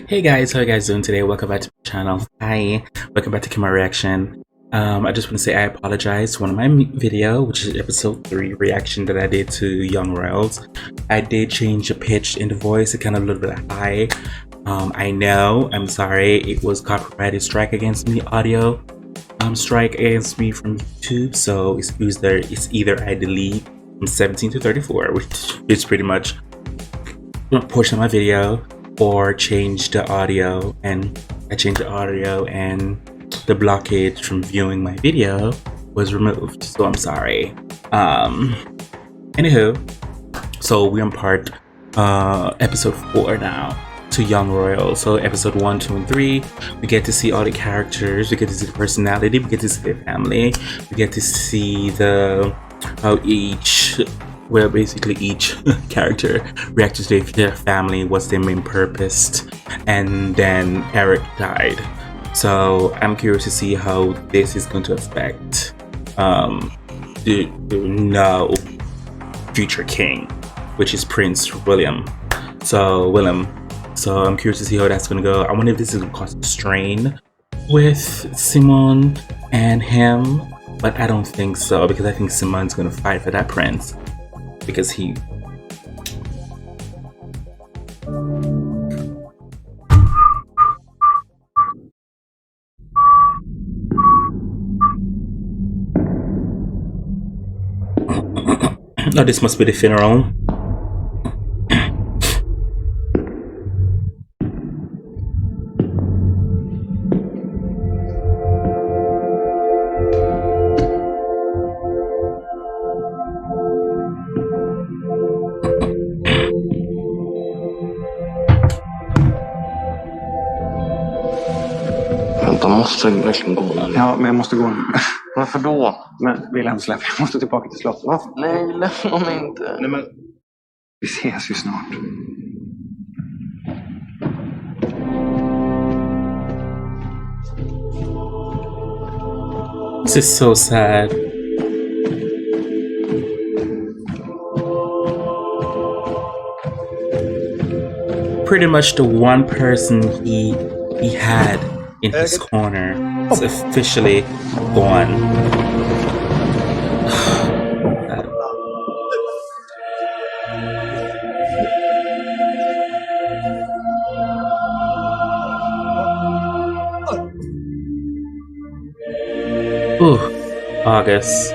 Hey guys, how you guys doing today? Welcome back to my channel. Hi, welcome back to Kemari reaction. I just want to say I apologize. One of my video, which is episode 3 reaction that I did to Young Royals, I did change the pitch in the voice. It kind of a little bit high. I know, I'm sorry. It was copyrighted strike against me, audio strike against me from YouTube. So it's either I delete from 17 to 34, which is pretty much a portion of my video, or change the audio, and I changed the audio and the blockage from viewing my video was removed, so I'm sorry. Anywho, so we're on part episode 4 now to Young Royal. So episode 1, 2, and 3, we get to see all the characters, we get to see the personality, we get to see their family, we get to see how basically each character reacted to their family, what's their main purpose, and then Eric died. So I'm curious to see how this is going to affect the now future king, which is Prince William. So I'm curious to see how that's going to go. I wonder if this is going to cause a strain with Simone and him, but I don't think so, because I think Simone's going to fight for that prince. Because he oh, this must be the funeral. Vänta, måste verkligen gå nu? Ja, men jag måste gå. Varför då? Men Wilhelm, släpp. Jag måste tillbaka till slottet. Varför? Nej, lämna mig inte. Nej, men vi ses ju snart. This is so sad. Pretty much the one person he had in his corner is officially gone. Ooh, August.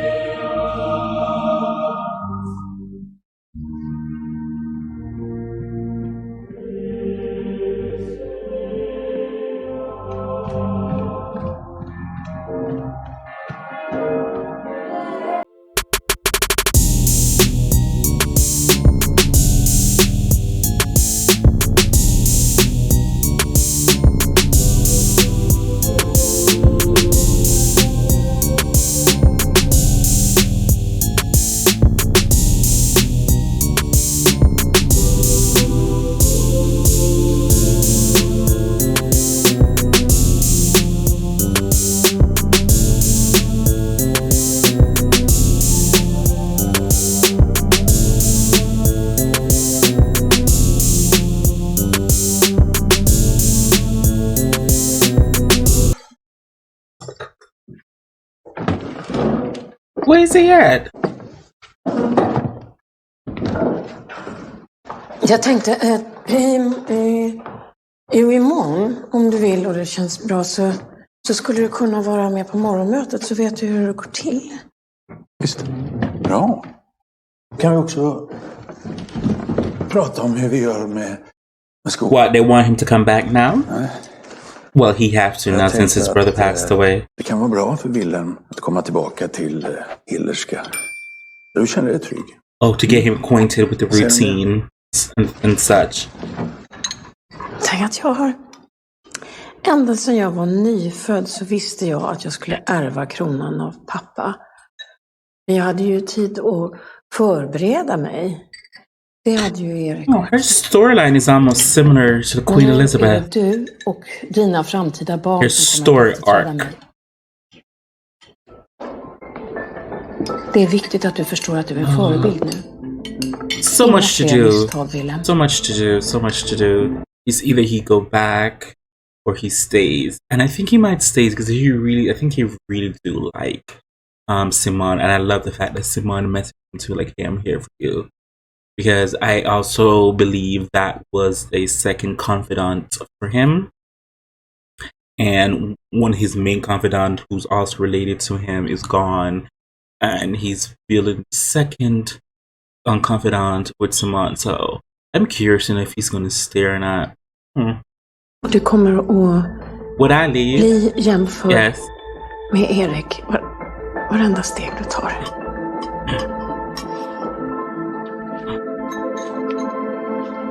Where is he at? Jag tänkte, imorgon, om du vill och det känns bra, så skulle du kunna vara med på morgonmötet, så vet du hur det går till. Visst, bra. Kan vi också prata om hur vi gör med skolan? What, they want him to come back now? Well, he has to now since his brother passed away. Det kan vara bra för Wilhelm att komma tillbaka till Hillerska. Du känner dig trygg. Oh, to get him acquainted with the routine and such. Tänk att jag har... Ända sedan jag var nyfödd så visste jag att jag skulle ärva kronan av pappa. Men jag hade ju tid att förbereda mig. Det hade ju Erik. Oh, her storyline is almost similar to the Queen Elizabeth. Du och dina framtida barn. Her story arc. Det är viktigt att du förstår att du är en förebild nu. So much to do. So much to do. So much to do. it's either he go back or he stays. And I think he might stay because I think he really do like Simon, and I love the fact that Simon messaged him to like, hey, I'm here for you. Because I also believe that was a second confidant for him. And one of his main confidant, who's also related to him, is gone. And he's feeling second confidant with Simon. So I'm curious if he's going to stay or not. Du kommer att Would I leave? bli jämförd Yes. med Erik varenda steg du tar.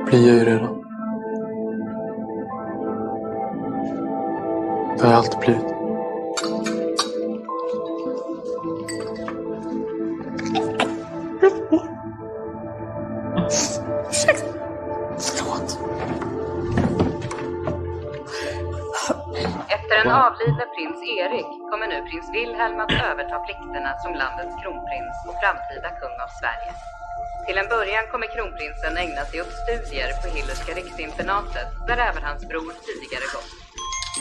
Blir jag ju redan. Det har jag alltid blivit. Förlåt. Efter den avlidne prins Erik kommer nu prins Wilhelm att överta plikterna som landets kronprins och framtida kung av Sverige. Till en början kommer kronprinsen ägna sig åt studier på Hillelska riksinternatet, där även hans bror tidigare gått.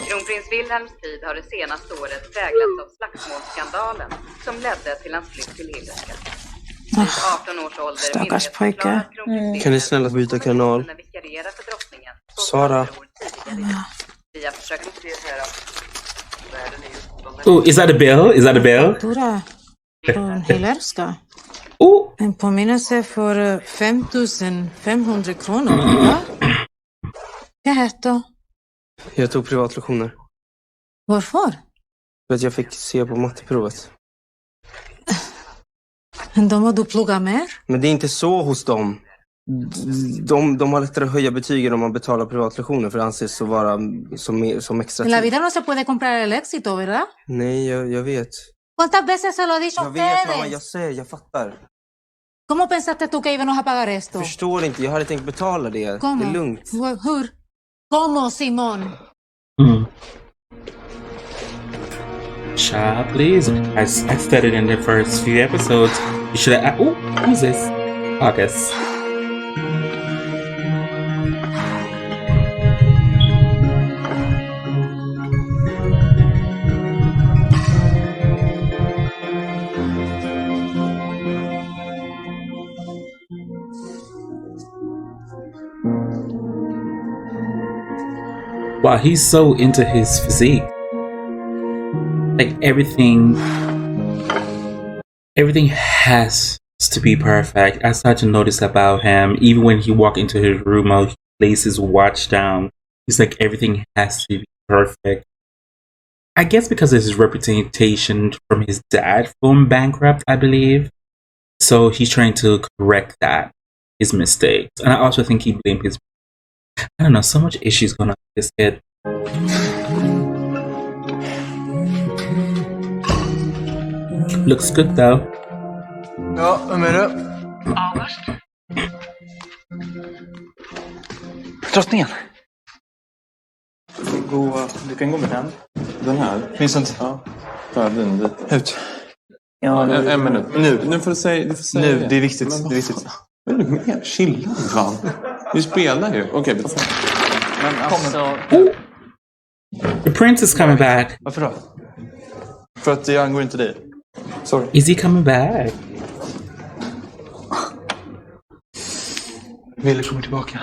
Kronprins Wilhelms tid har det senaste året präglats av slagsmålsskandalen som ledde till hans flytt till Hillelska. Vid 18 års ålder Stackars pojkar. Kan ni snälla byta kanal? Sara. Vi har försökt prioritera. Oh, is that a bill? Is that a bill? Tora, från Hillelska. Oh, En påminnelse för 5 500 kronor. Va? Vad heter? Jag tog privatlektioner. Varför? För att jag fick se på matteprovet. Men de har du pluggat mer? Men det är inte så hos dem. De har lättare att höja betygen om man betalar privatlektioner för det anses så vara som extra En la tid. vida no se puede comprar el éxito, ¿verdad? Nej, jag vet. ¿Cuántas veces se lo he dicho a Jag vet, mamma, ustedes? jag fattar. ¿Cómo pensaste tú que íbamos a pagar esto? Jag förstår inte, jag hade tänkt betala det. ¿Cómo? Det är lugnt. Hur? ¿Cómo, Simón? child, please. I studied in the first few episodes. You should have. Oh, who's this? August. Wow, he's so into his physique. Like everything has to be perfect. I started to notice about him. Even when he walked into his room, how he lays his watch down. It's like everything has to be perfect. I guess because of his reputation from his dad going bankrupt, I believe. So he's trying to correct his mistakes. And I also think he blamed his, I don't know, so much issues going on with this kid. Looks good though. Ja, vem är det? August. Drottningen. Du kan gå med den. Den här? Finns inte. Ja. Ta den dit. Ut. Ja, En minut. Nu får du säga Nu, det. det är viktigt. Men Det är viktigt. vad är det med? Chilla, fan. Vi spelar ju. Okej, vi får. Men alltså... The prince is coming back. Varför då? För att det angår inte dig. Sorry. Is he coming back? Ville kommer tillbaka.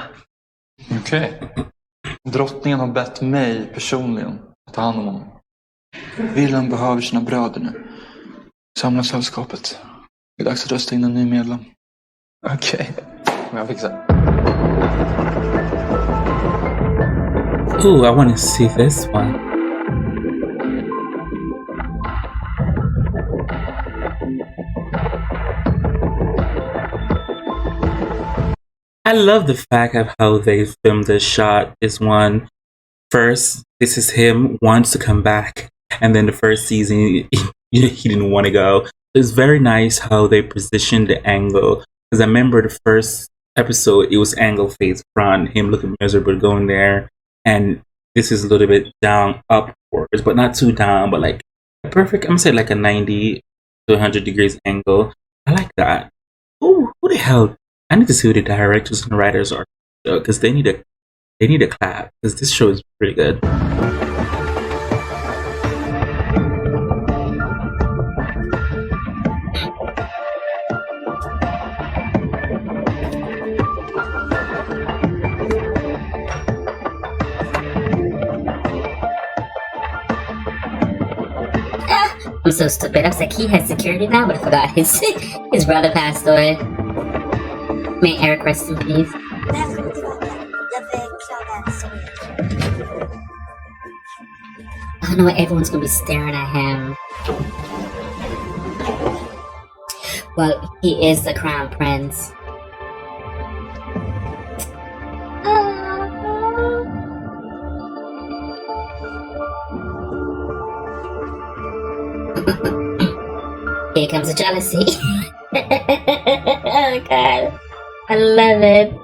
Okej. Drottningen har bett mig personligen att ta hand om honom. Wilhelm behöver sina bröder nu. Samla sällskapet. Det är dags att rösta in en ny medlem. Okej. Men jag fixar. Ooh, I want to see this one. I love the fact of how they filmed this shot. This one, first, this is him wants to come back, and then the first season he didn't want to go. It's very nice how they positioned the angle. Because I remember the first episode, it was angle face front, him looking miserable going there, and this is a little bit down upwards, but not too down, but like a perfect. I'm gonna say like a 90 to 100 degrees angle. I like that. Ooh, who the hell? I need to see who the directors and writers are, because they need to They need a clap because this show is pretty good. I'm so stupid. I was like, he has security now, but I forgot his brother passed away. May Eric rest in peace. I know everyone's gonna be staring at him. Well, he is the crown prince. Here comes the jealousy. Oh god. I love it.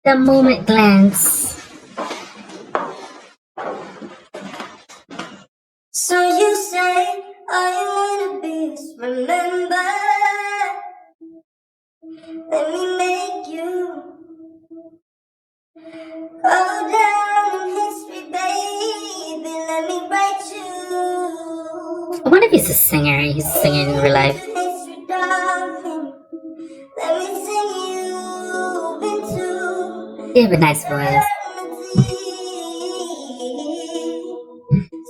The moment glance. So you say all you wanna be is remember. Let me make you go down in history, baby. Let me write you. I wonder if he's a singer. He's singing in real life. History, darling. Let me sing you into. He have a nice voice.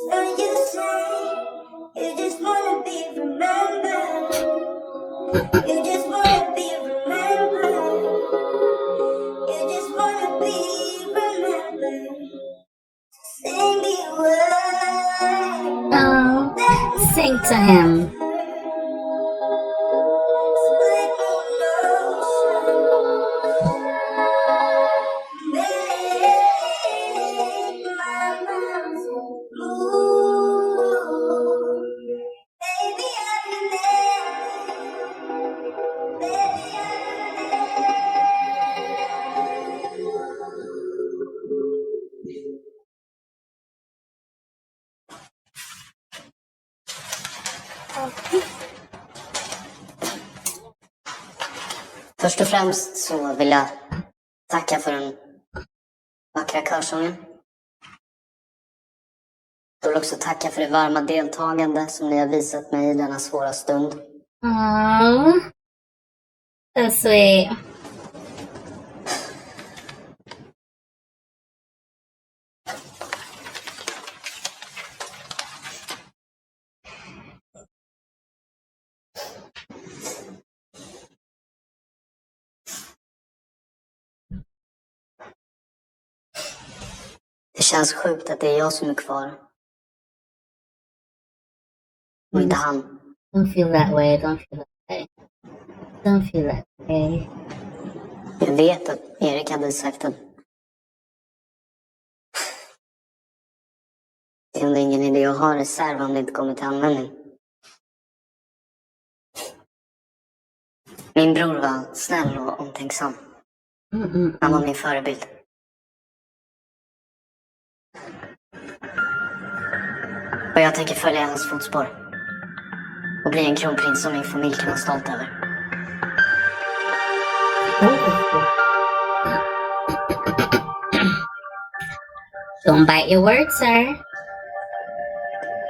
So you say you just wanna be remembered. You just wanna be remembered. You just wanna be remembered. Sing me word. Oh, sing to him. Först och främst så vill jag tacka för den vackra körsången. Jag vill också tacka för det varma deltagande som ni har visat mig i denna svåra stund. Aww. So sweet. Det känns sjukt att det är jag som är kvar. Och inte han. Don't feel that way. Don't feel that way. Don't feel that way. Jag vet att Erik hade sagt att det är ingen idé att ha reserv om det inte kommer till användning. Min bror var snäll och omtänksam. Han var min förebild. Och jag tänker följa hans fotspår. Och bli en kronprins som min familj kan vara stolt över. Don't bite your words, sir.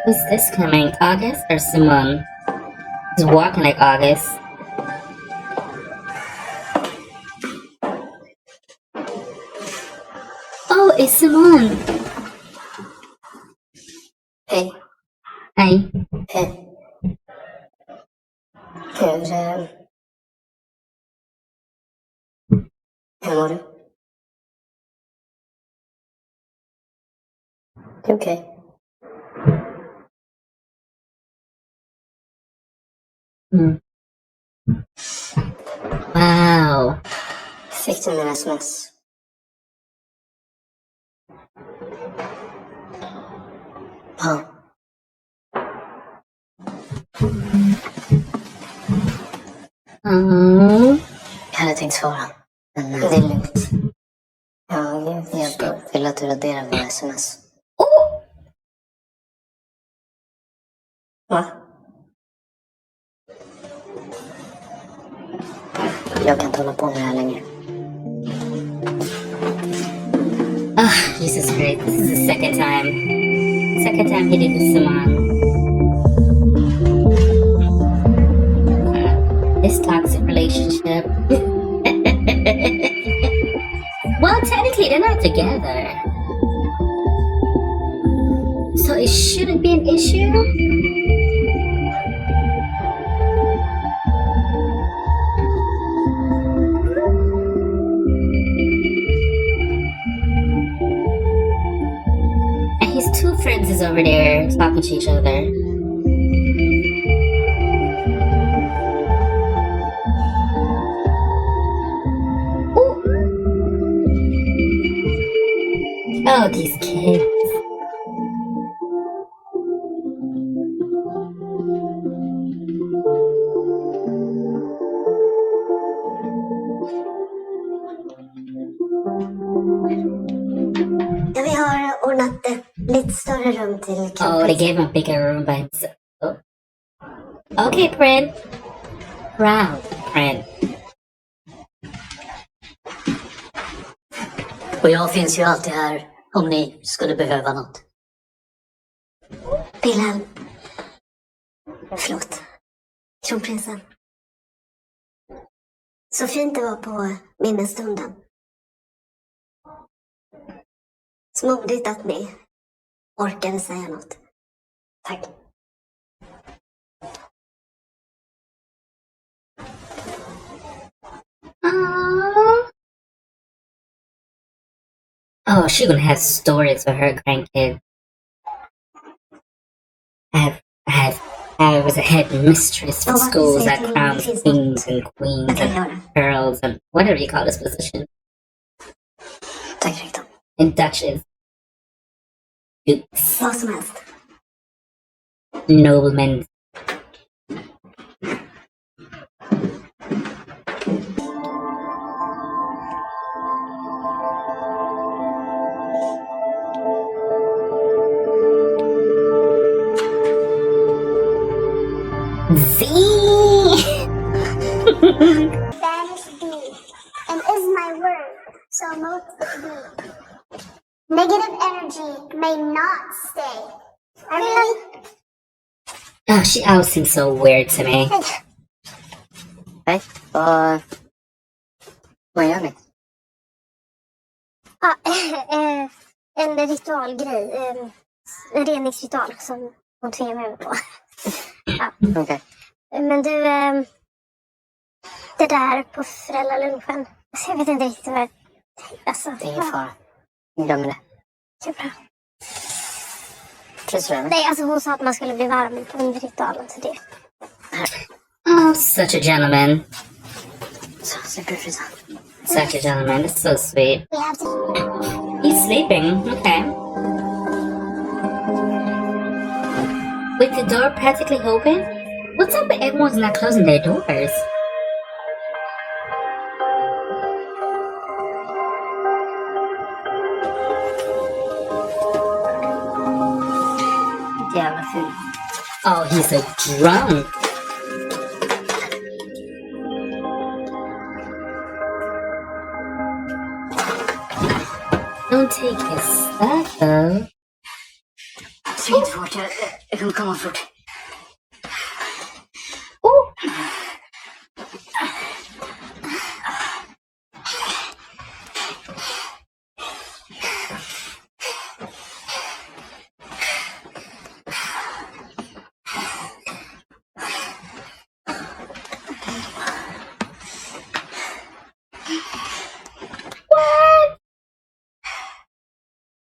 Who's this coming? August or Simone? He's walking like August. Oh, it's Simone. Hej. Hej. Hej. Hur mår du? Det är okej. Wow. Fick du mina sms? Ja. Jag hade tänkt svara, men det är lugnt. Jag vill att du raderar våra sms. Va? Jag kan inte hålla på med det här längre. Jesus Christ, this is the second time. Second time he did this to Simon. This toxic relationship. Well, technically they're not together. So it shouldn't be an issue? And his two friends is over there talking to each other. Oh, these kids. Ja, vi har ordnat ett lite större rum till Oh, they gave him a bigger room by himself. Oh. Okay, Prin. Proud, Prin. Och jag finns ju alltid här om ni skulle behöva något. Wilhelm. Förlåt. Kronprinsen. Så fint det var på minnesstunden. Så modigt att ni orkade säga något. Tack. Oh, she's gonna have stories for her grandkids. I was a head mistress for schools that crowns kings and queens and earls and whatever you call this position. Tack, Rikton. And duchess. Dukes. Vad som helst. Noblemen. That is B, and is my word, so note B. Negative energy may not stay. I really... Oh, she always seems so weird to me. Hej, vad gör ni? En ritualgrej. En reningsritual som hon tvingar mig på. Ja. Okej. Men du, det där på föräldralunchen. Alltså, jag vet inte riktigt vad jag... Alltså, Det är ingen fara. Ni glömmer det. Det är bra. Trivs du med? Nej, alltså hon sa att man skulle bli varm under ritualen. Så det... Oh, such a gentleman. Superfrisa. Such a gentleman. It's so sweet. We have to... He's sleeping. Okay. With the door practically open? What's up with everyone's not closing their doors? Jävla ful. Oh, he's a drunk. Don't take his stuff though. Spring inte fort, jag kommer komma fort.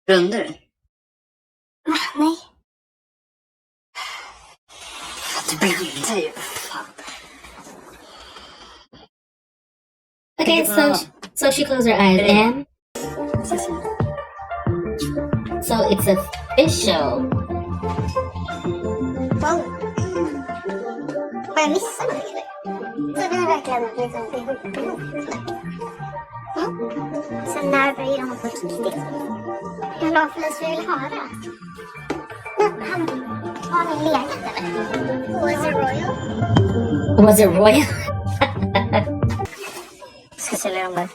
Runder? Nej. Du blundar ju. Fan. Okay, so she closed her eyes and so it's official. Wow. Har jag missat något eller? Så vi är verkligen liksom ihop. Sen när börjar de på riktigt? Jag la för oss vi vill höra. Har ni legat eller? Was it royal? Was it royal? Ska sälja dem där.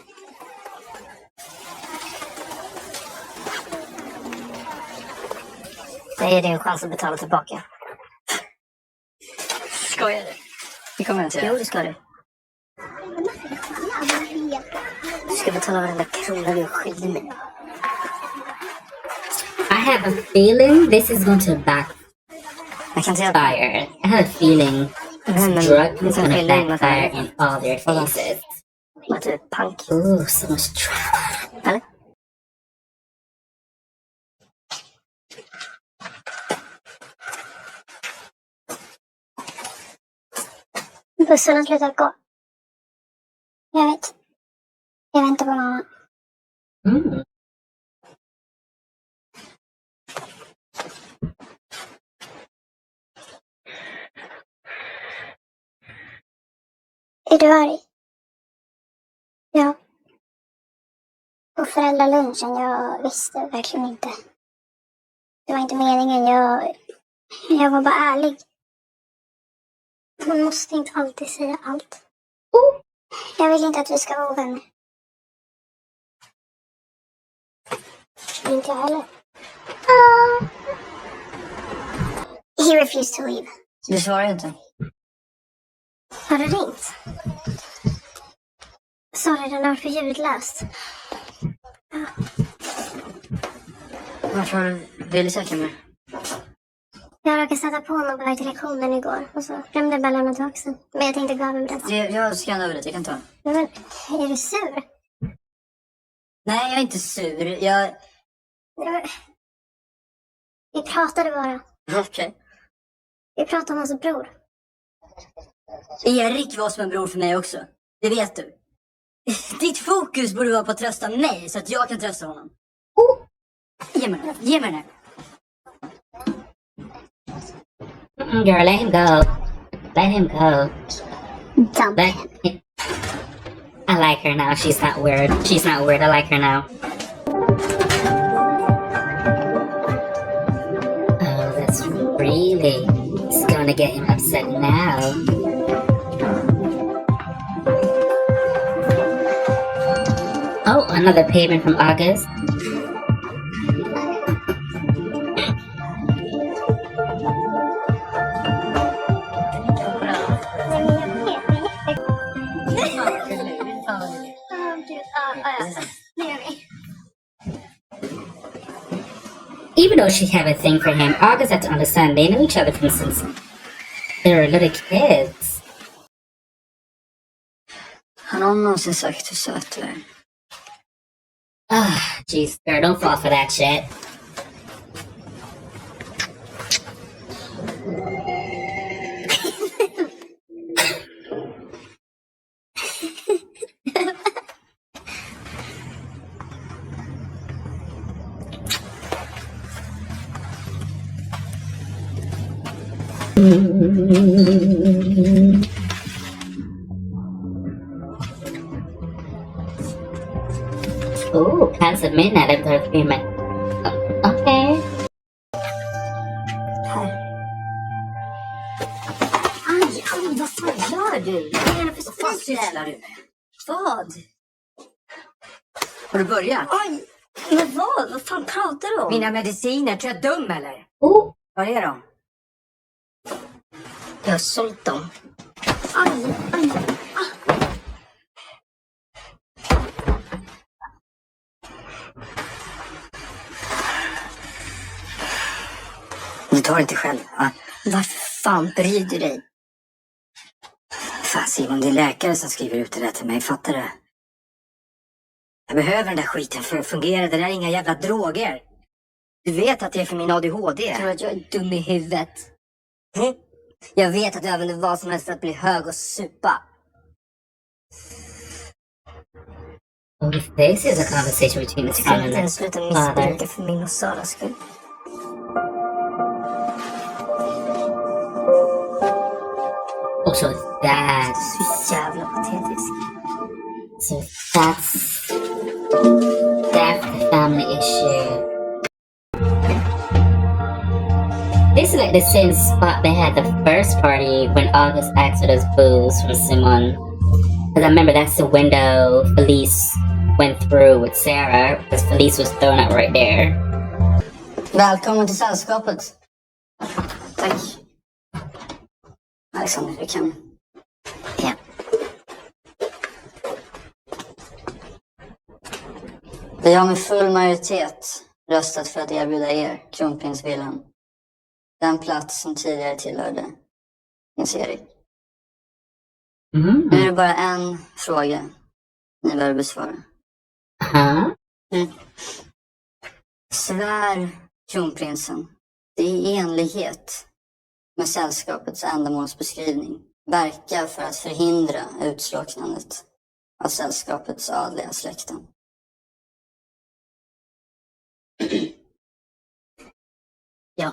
Det ger dig en chans att betala tillbaka. Skojar du? Det kommer jag inte göra. Jo, det ska du. Du ska betala varenda krona du skyldig mig. I have a feeling this is going to Jag kan säga backfire. I have a feeling this drug is going to backfire in all their faces. att du är punk. Ooh, so much trouble. Eller? Bussen har slutat gå. Jag vet. Jag väntar på mamma. Mm. Är du arg? Ja. På föräldralunchen, jag visste verkligen inte. Det var inte meningen, jag var bara ärlig. Man måste inte alltid säga allt. Jag vill inte att vi ska vara ovänner. Inte jag heller. He refused to leave. Du svarar inte. Har du ringt? Sorry, den har för ljudlöst. Varför har du velat söka mig? Jag råkade sätta på honom på väg till lektionen igår. Och så glömde jag bara lämna till axeln. Men jag tänkte gå över med detta. Jag skannar över det, jag kan ta den. Men, är du sur? Nej, jag är inte sur. Vi pratade bara. Okej. Vi pratade om hans bror. Erik var som en bror för mig också. Det vet du. Ditt fokus borde vara på att trösta mig så att jag kan trösta honom. Ge mig den. Ge mig den. Girl, let him go. Let him go. Dump Let him. I like her now. She's not weird. She's not weird. I like her now. Oh, that's really... It's gonna get him upset now. Oh, another payment from August. Even though she had a thing for him, August had to understand they knew each other from since they were little kids. Han har någonsin sagt hur söt du är. Ah, jeez, girl, don't fall for that shit. Ooh, Pants of Midnight efter filmen. Okej. Aj, vad fan gör du? Vad fan sysslar du med? Vad? Har du börjat? Aj, men vad? Vad fan pratar du om? Mina mediciner, tror jag är dum eller? Oh. Var är de? Jag har sålt dem. Aj, aj. Du tar inte själv, va? Varför fan bryr du dig? Fan Simon, det är läkare som skriver ut det där till mig, fattar du? Jag behöver den där skiten för att fungera, det där är inga jävla droger. Du vet att det är för min ADHD. Jag tror att jag är dum i huvudet. Jag vet att du använder vad som helst för att bli hög och supa. Oh, this is a conversation between the son and the sluta father. missbruka för min och Saras skull. Oh, so that's... Så jävla patetisk. So that's the family issue. This is like the same spot they had the first party when August asked for those booze from Simon. Because I remember that's the window Felice went through with Sarah, because Felice was thrown out right there. Välkommen till sällskapet. Tack. Alexander, du kan... Ja. Vi har med full majoritet röstat för att erbjuda er kronprinsvillan. Den plats som tidigare tillhörde prins Erik. Nu är det bara en fråga ni behöver besvara. Svär kronprinsen det är i enlighet med sällskapets ändamålsbeskrivning verka för att förhindra utslocknandet av sällskapets adliga släkten. Ja,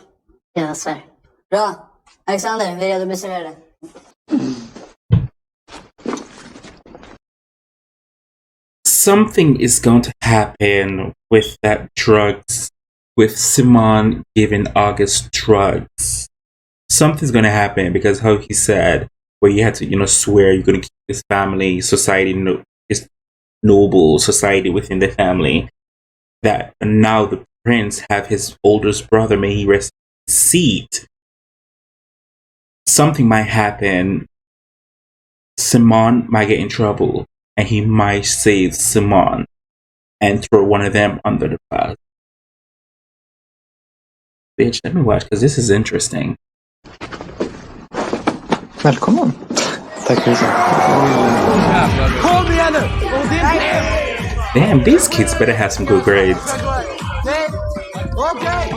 jag svär. Bra. Alexander, vi är redo att beställa det. Something is going to happen with that drugs, with Simon giving August drugs. Something's going to happen because how he said, where you had to, swear you're going to keep this family, society, this noble society within the family, that now the prince have his oldest brother, may he rest in seat. Something might happen. Simon might get in trouble. And he might save Simon and throw one of them under the bus. Bitch, let me watch because this is interesting. Välkommen. Tack för det. Kom igen nu! Damn, these kids better have some good grades. Okej!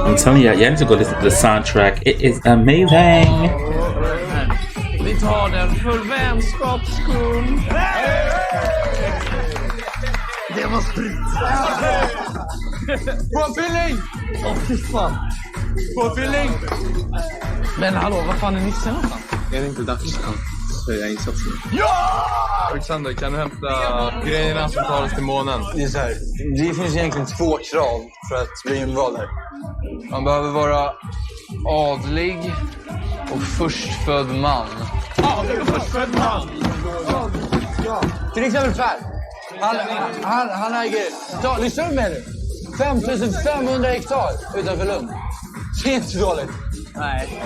I'm telling you, you need to go listen to the soundtrack. It is amazing. Vi tar den för vänskaps skull. Det var sprit. Påfyllning! Åh, fy fan. Påfyllning! Men hallå, vad fan är Nisse någonstans? Är det inte dags att höja insatsen? Ja! Alexander, kan du hämta grejerna som tar oss till månen? Det är så här, det finns egentligen 2 krav för att bli invald här. Man behöver vara adlig och förstfödd man. Adlig och förstfödd man! Till exempel Per. Han äger... Lyssna med nu. 5500 hektar utanför Lund. Det är inte dåligt. Nej.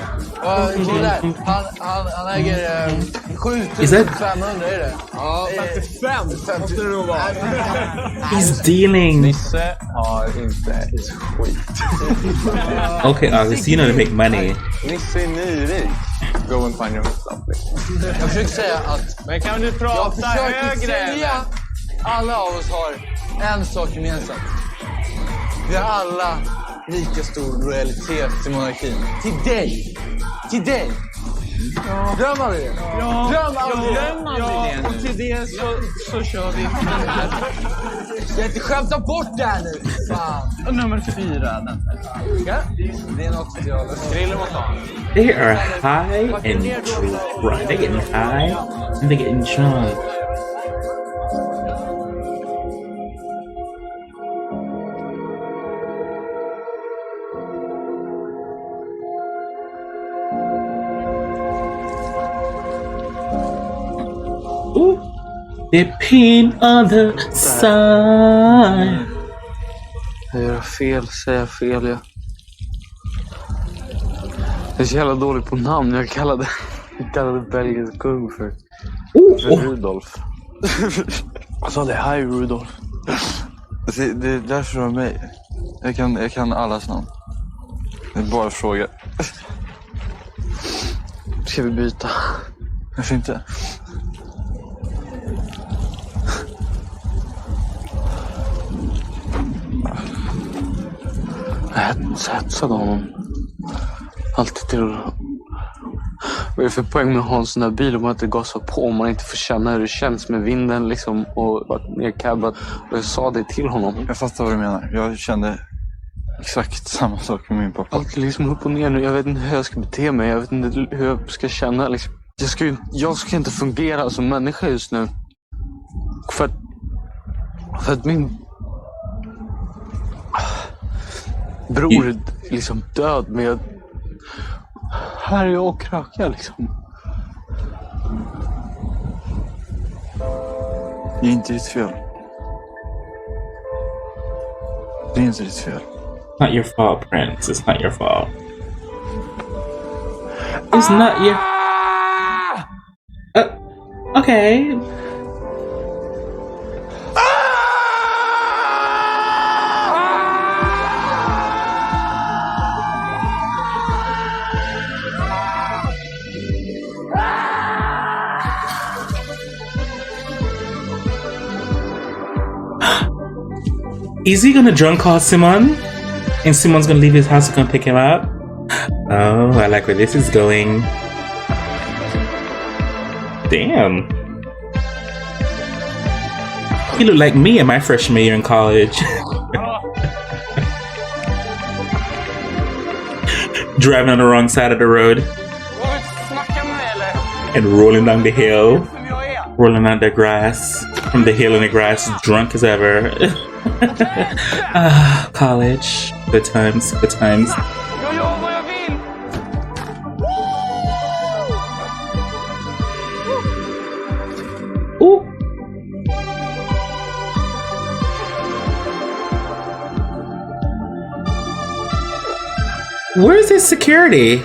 Han äger 7500 är det. Ja, 55 måste det nog vara. He's dealing. Nisse har inte ett skit. Okay, August, you know to make money. Nisse är nyrik. Go and find your something. Jag försöker säga att... Men kan du prata högre? Jag försöker säga alla av oss har en sak gemensamt. Vi har alla lika stor lojalitet till monarkin. Till dig! Till dig! Ja. Dröm aldrig det! Ja. Dröm aldrig det! Ja, och till det så kör vi. Jag ska inte skämta bort det här nu! Fan! Och nummer 4. Ja? Det är något jag Griller mot honom. They are high and drunk. They're getting high and they're getting drunk. Ooh, they're peeing on the side. Jag gör fel, säger fel. Jag är så jävla dålig på namn. Jag kallade Belgiens kung för Rudolf. Jag sa det, hej Rudolf. Det är därför det var mig. Jag kan allas namn. Det är bara fråga. Ska vi byta? Varför inte? Jag hetsade honom. Alltid till att Vad är det för poäng med att ha en sån här bil om man inte gasar på, om man inte får känna hur det känns med vinden liksom och vara nedcabbad? Och jag sa det till honom. Jag fattar vad du menar. Jag kände exakt samma sak med min pappa. Allt är liksom upp och ner nu. Jag vet inte hur jag ska bete mig. Jag vet inte hur jag ska känna. Liksom. Jag ska inte fungera som människa just nu. För att min bror är liksom död med... Här är jag och krökar liksom. Det är inte ditt fel. Det är inte ditt fel. Not your fault, Prince. It's not your fault. It's not your... Okay. Is he gonna drunk call Simon? And Simon's gonna leave his house to come pick him up? Oh, I like where this is going. Damn. He looked like me in my freshman year in college. Driving on the wrong side of the road. And rolling down the hill. Rolling on the grass. From the hill in the grass, drunk as ever. College. Good times, good times. Ooh. Where's his security?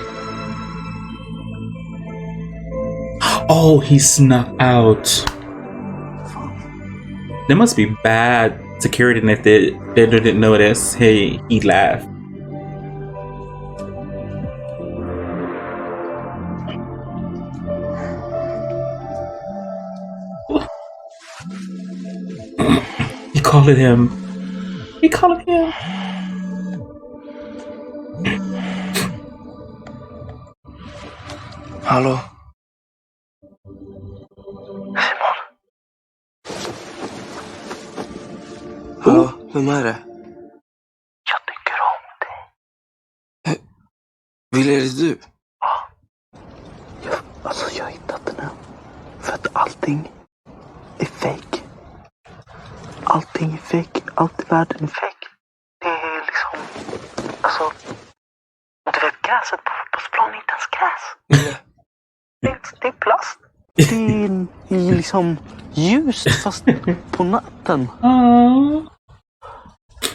Oh, he snuck out. There must be bad security if they didn't notice. Hey, he left. He called him. He called him. Hallå? Hallå, vem är det? Jag tycker om dig. Vill är det du? Ja. Jag har hittat den nu. För att allting är fake. Allting är fake. Allt i världen är fake. Det är liksom... Alltså... Du vet, gräset på fotbollsplan är inte ens gräs. Det är plast. Det är liksom ljust fast på natten.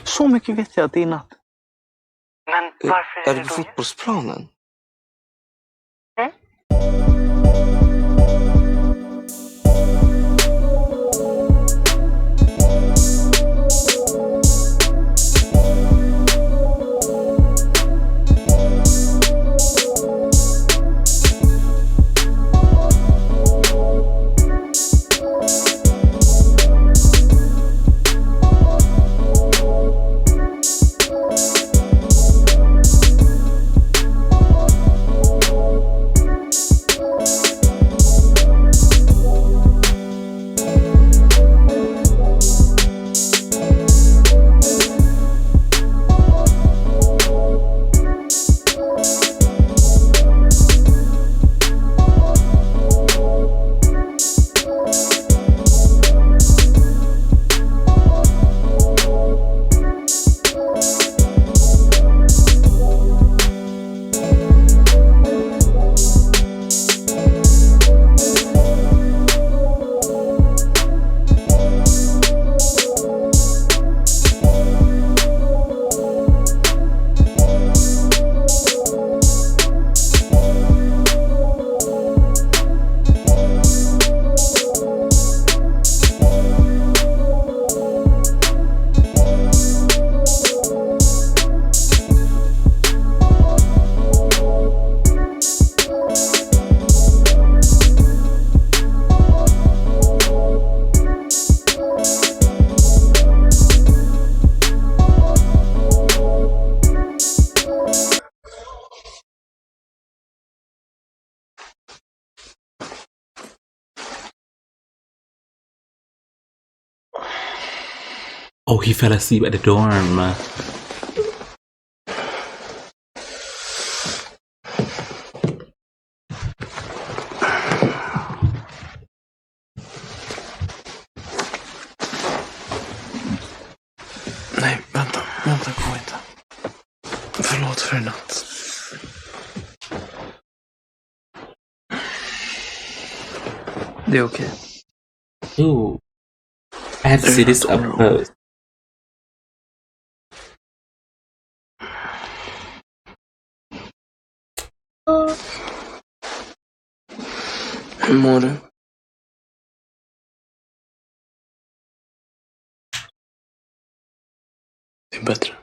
Så mycket vet jag att det är natt. Men varför är det på fotbollsplanen? Oh, he fell asleep at the dorm. Nej, vänta, gå inte. Förlåt för i natt. Det är okej. Ooh. I have to see this up close. Hur mår du? Det är bättre.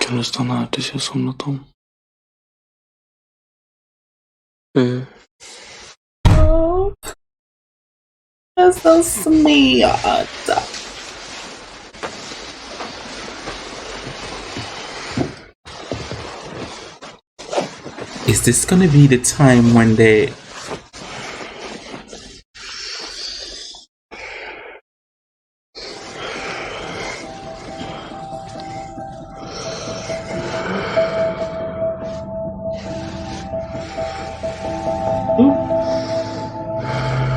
Kan du stanna här tills jag somnat om? Oh, that's so sweet. Is this gonna be the time when they... Ooh.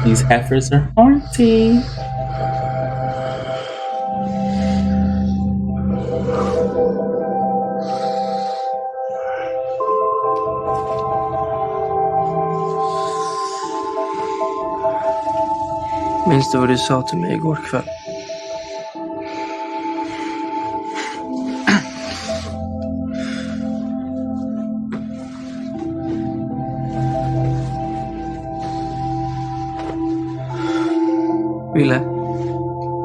These heifers are haunting. Minns du vad du sa till mig igår kväll? Ville,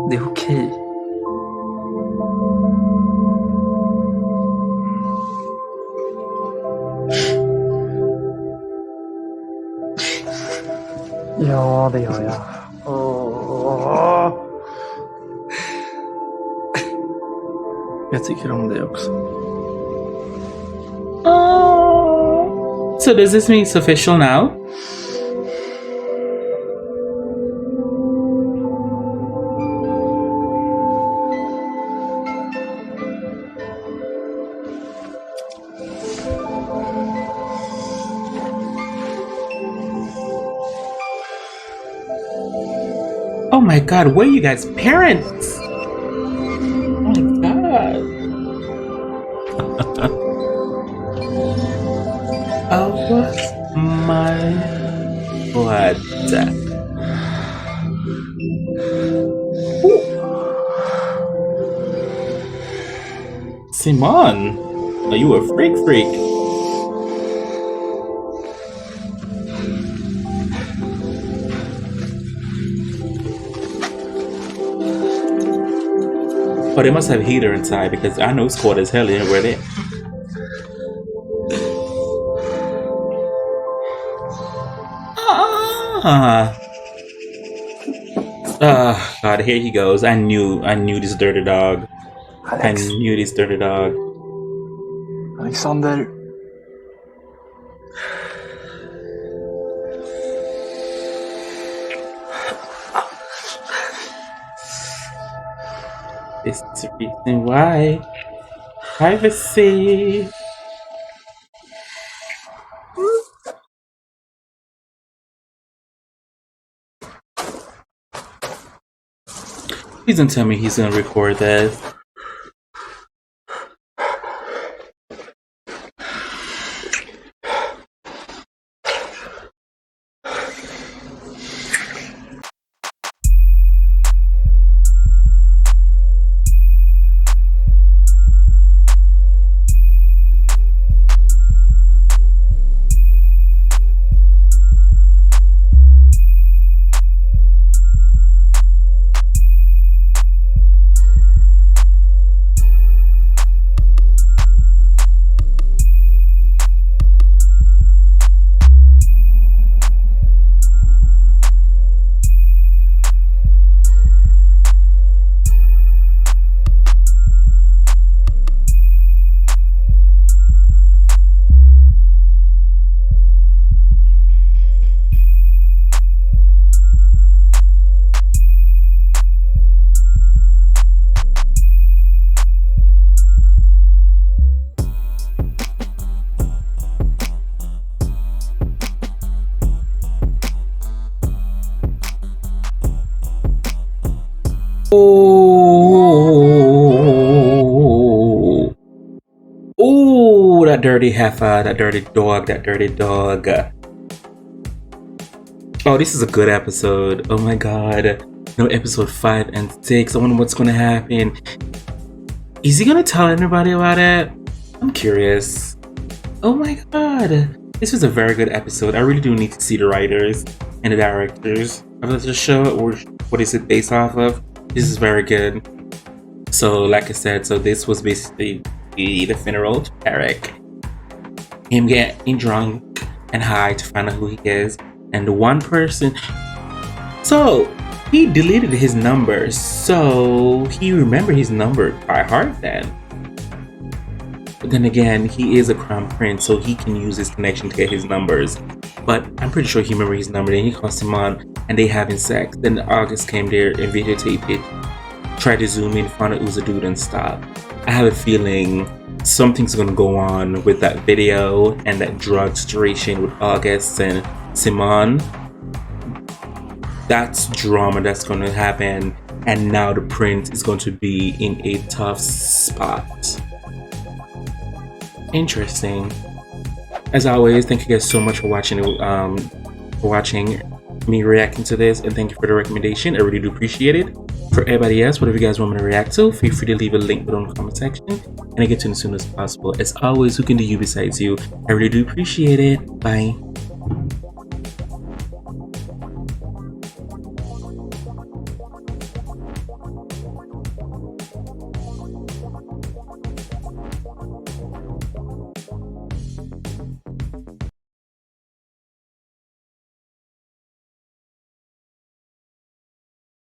det är okej. Ja, det gör jag. Jag tycker om dig också. Oh. So does this mean it's official now? Oh my god, where are you guys' parents? Oh my god. Oh my god. Simon, are you a freak? Oh, they must have heater inside because I know it's cold as hell in where they. God, here he goes. I knew this dirty dog. Alex. I knew this dirty dog. Alexander. This is the reason why. Privacy. Please don't tell me he's gonna record this. dirty heifer, that dirty dog, that dirty dog. Oh, this is a good episode. Oh my god. Episode 5 and 6. I wonder what's gonna happen. Is he gonna tell anybody about it? I'm curious. Oh my god. This was a very good episode. I really do need to see the writers and the directors of the show, or what is it based off of. This is very good. So like I said, so this was basically the funeral to Eric. Him getting drunk and high to find out who he is. And the one person, so he deleted his number, so he remembered his number by heart then. But then again, he is a crown prince, so he can use his connection to get his numbers. But I'm pretty sure he remembered his number. Then he calls him on and they having sex. Then August came there and videotaped it, tried to zoom in, found it was a dude and stopped. I have a feeling something's gonna go on with that video and that drug situation with August and Simon. That's drama that's gonna happen, and now the prince is going to be in a tough spot. Interesting. As always, thank you guys so much for watching me reacting to this, and thank you for the recommendation. I really do appreciate it. For everybody else, whatever you guys want me to react to, feel free to leave a link below in the comment section, and I get to it as soon as possible. As always, who can do you besides you? I really do appreciate it. Bye.